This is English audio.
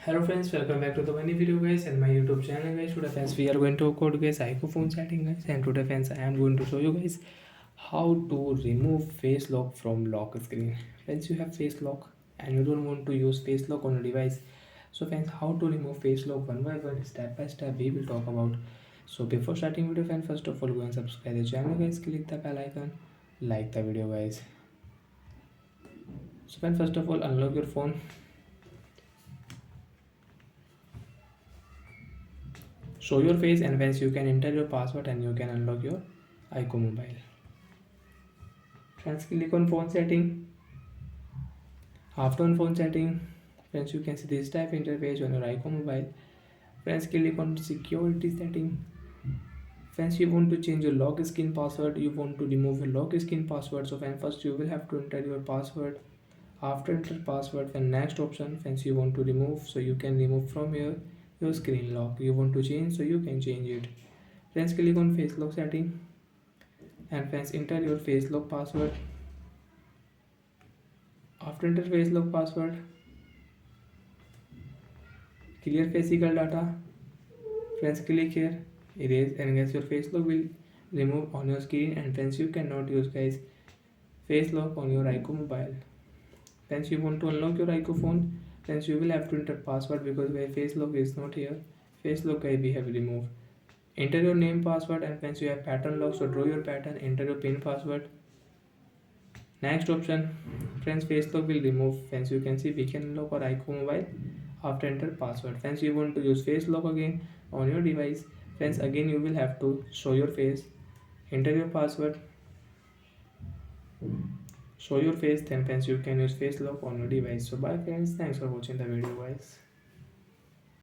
Hello friends, welcome back to the funny video guys and my YouTube channel guys. Today friends we are going to code guys Iqoo phone setting guys, and today friends I am going to show you guys how to remove face lock from lock screen. Friends, you have face lock and you don't want to use face lock on your device. So friends, how to remove face lock one by one, step by step we will talk about. So before starting video friends, first of all go and subscribe the channel guys, click the bell icon, like the video guys. So friends, first of all unlock your phone. Show your face, and once you can enter your password and you can unlock your Iqoo mobile. Friends, click on phone setting. After on phone setting, friends, you can see this type interface on your Iqoo mobile. Friends, click on security setting. Friends, you want to change your lock screen password, you want to remove your lock screen password. So friends, first you will have to enter your password. After enter password, then next option, friends, you want to remove, so you can remove from here your screen lock. You want to change, so you can change it. Friends, click on face lock setting, and friends enter your face lock password. After enter face lock password, clear physical data. Friends, click here, erase, and guys your face lock will remove on your screen, and friends you cannot use guys face lock on your Iqoo mobile. Friends, you want to unlock your Iqoo phone, friends you will have to enter password because my face lock is not here. Face lock guys we have removed. Enter your name password, and friends you have pattern lock, so draw your pattern, enter your pin password. Next option, friends face lock will remove. Friends you can see we can unlock our Iqoo mobile after enter password. Friends you want to use face lock again on your device. Friends again you will have to show your face, enter your password, show your face, then friends you can use face lock on your device. So bye friends, thanks for watching the video guys.